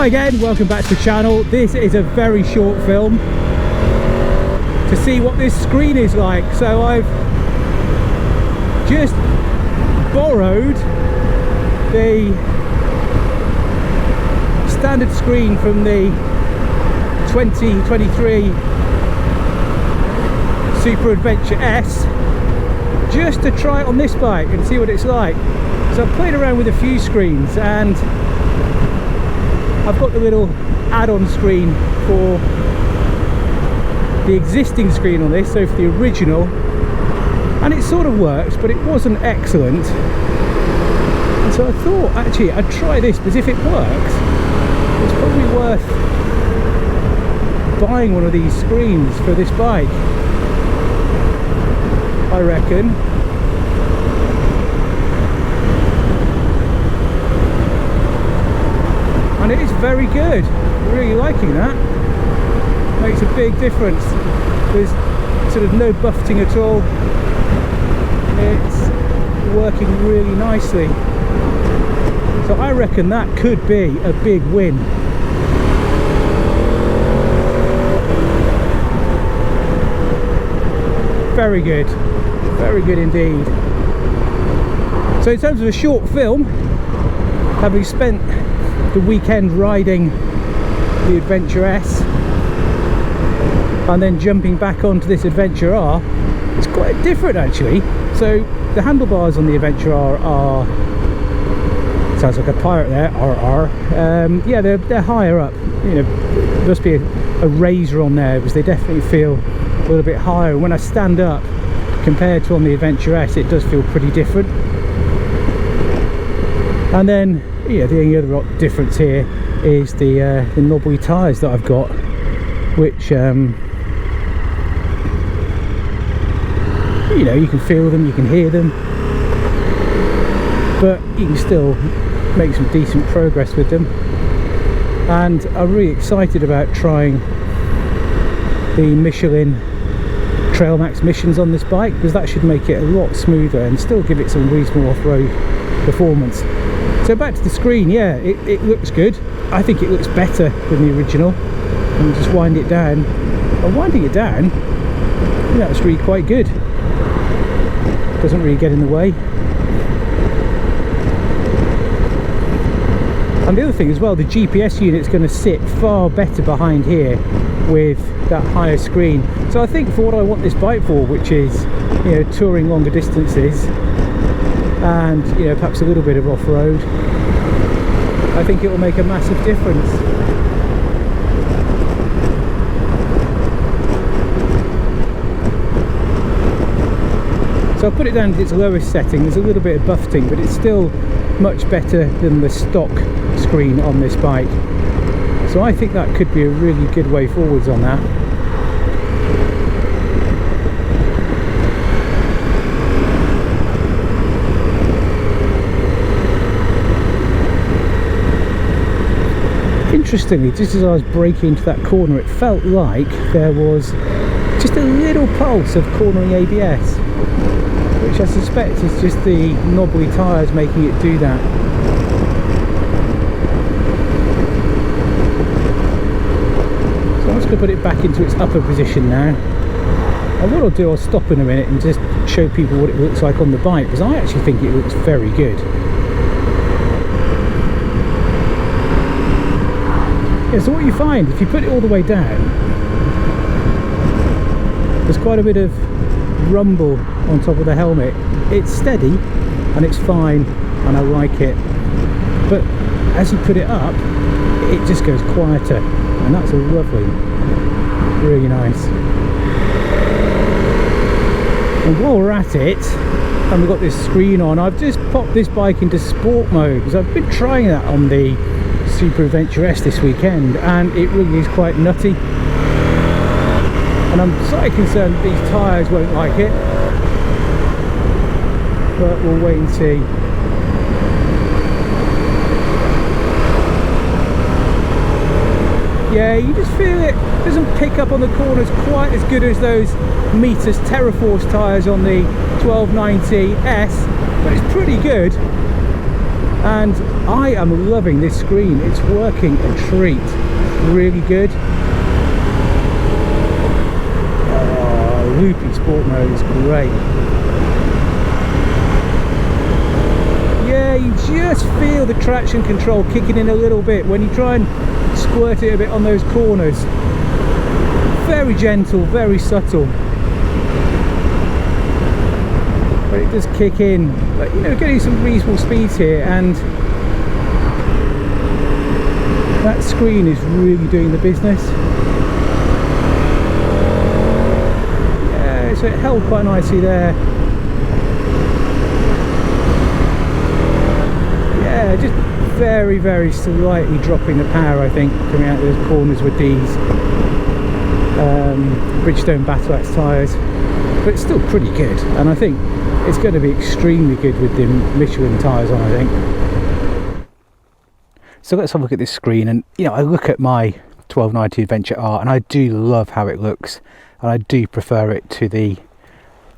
Hi again, welcome back to the channel. This is a very short film to see what this screen is like. So I've just borrowed the standard screen from the 2023 Super Adventure S just to try it on this bike and see what it's like. So I've played around with a few screens and I've got the little add-on screen for the existing screen on this, so for the original, and it sort of works, but it wasn't excellent. And so I thought actually I'd try this, because if it works, it's probably worth buying one of these screens for this bike, I reckon. And it is very good. Really liking that. Makes a big difference. There's sort of no buffeting at all. It's working really nicely. So I reckon that could be a big win. Very good. Very good indeed. So in terms of a short film, having spent the weekend riding the Adventure S and then jumping back onto this Adventure R, it's quite different actually. So the handlebars on the Adventure R are, sounds like a pirate there, RR. Yeah, they're higher up. You know, there must be a razor on there, because they definitely feel a little bit higher. And when I stand up compared to on the Adventure S, it does feel pretty different. And then, yeah, the only other difference here is the knobbly tyres that I've got, which you know, you can feel them, you can hear them, but you can still make some decent progress with them. And I'm really excited about trying the Michelin Trail Max missions on this bike, because that should make it a lot smoother and still give it some reasonable off-road performance. So back to the screen, yeah, it looks good. I think it looks better than the original. And just wind it down. And winding it down, yeah, it's really quite good. Doesn't really get in the way. And the other thing as well, the GPS unit's going to sit far better behind here with that higher screen. So I think for what I want this bike for, which is, you know, touring longer distances and, you know, perhaps a little bit of off-road, I think it will make a massive difference. So I'll put it down to its lowest setting. There's a little bit of buffeting, but it's still much better than the stock screen on this bike. So I think that could be a really good way forwards on that. Interestingly, just as I was braking into that corner, it felt like there was just a little pulse of cornering ABS, which I suspect is just the knobbly tyres making it do that. So I'm just going to put it back into its upper position now. And what I'll do, I'll stop in a minute and just show people what it looks like on the bike, because I actually think it looks very good. Yeah, so what you find, if you put it all the way down, there's quite a bit of rumble on top of the helmet. It's steady and it's fine and I like it, but as you put it up, it just goes quieter, and that's lovely, really nice. And while we're at it, and we've got this screen on, I've just popped this bike into sport mode, because I've been trying that on the Super Adventure S this weekend, and it really is quite nutty. And I'm slightly concerned that these tyres won't like it, but we'll wait and see. Yeah, you just feel it doesn't pick up on the corners quite as good as those Mitas Terraforce tyres on the 1290S, but it's pretty good. and I am loving this screen. It's working a treat, really good. Oh, loopy sport mode is great. Yeah, you just feel the traction control kicking in a little bit when you try and squirt it a bit on those corners. Very gentle, very subtle, but it does kick in. But you know, getting some reasonable speeds here, and that screen is really doing the business. Yeah, so it held quite nicely there. Yeah, just very, very slightly dropping the power, I think, coming out of those corners with these Bridgestone Battle Axe tyres, but it's still pretty good, and I think it's going to be extremely good with the Michelin tyres on, I think. So let's have a look at this screen, and you know, I look at my 1290 Adventure R and I do love how it looks, and I do prefer it to the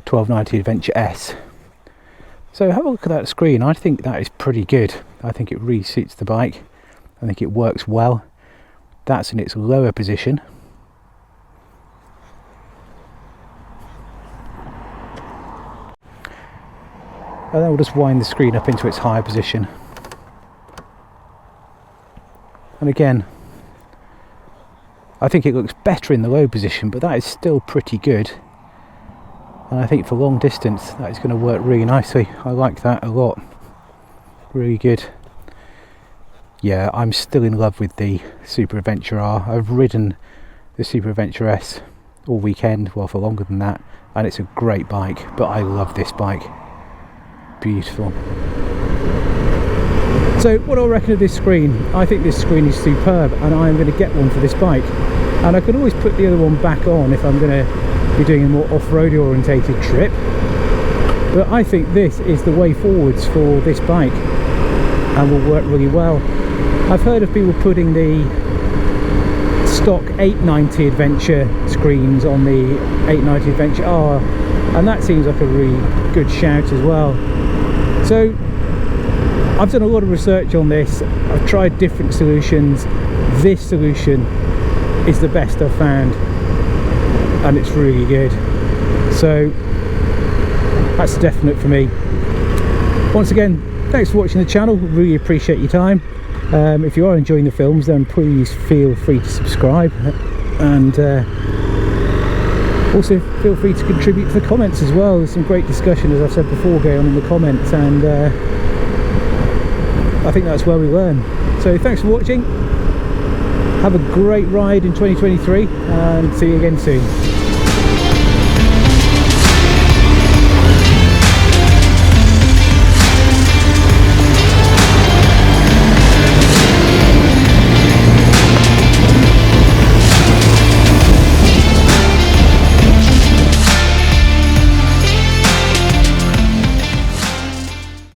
1290 Adventure S. So have a look at that screen. I think that is pretty good. I think it really suits the bike. I think it works well. That's in its lower position. And then we'll just wind the screen up into its higher position. And again, I think it looks better in the low position, but that is still pretty good. And I think for long distance that is going to work really nicely. I like that a lot. Really good. Yeah, I'm still in love with the Super Adventure R. I've ridden the Super Adventure S all weekend, well, for longer than that, and it's a great bike, but I love this bike. Beautiful. So what do I reckon of this screen? I think this screen is superb, and I'm going to get one for this bike, and I can always put the other one back on if I'm going to be doing a more off-road orientated trip, but I think this is the way forwards for this bike and will work really well. I've heard of people putting the stock 890 Adventure screens on the 890 Adventure R, and that seems like a really good shout as well. So I've done a lot of research on this. I've tried different solutions. This solution is the best I've found, and it's really good. So that's definite for me. Once again, thanks for watching the channel. Really appreciate your time. If you are enjoying the films, then please feel free to subscribe, and also feel free to contribute to the comments as well. There's some great discussion, as I've said before, going on in the comments, and I think that's where we learn. So thanks for watching. Have a great ride in 2023, and see you again soon.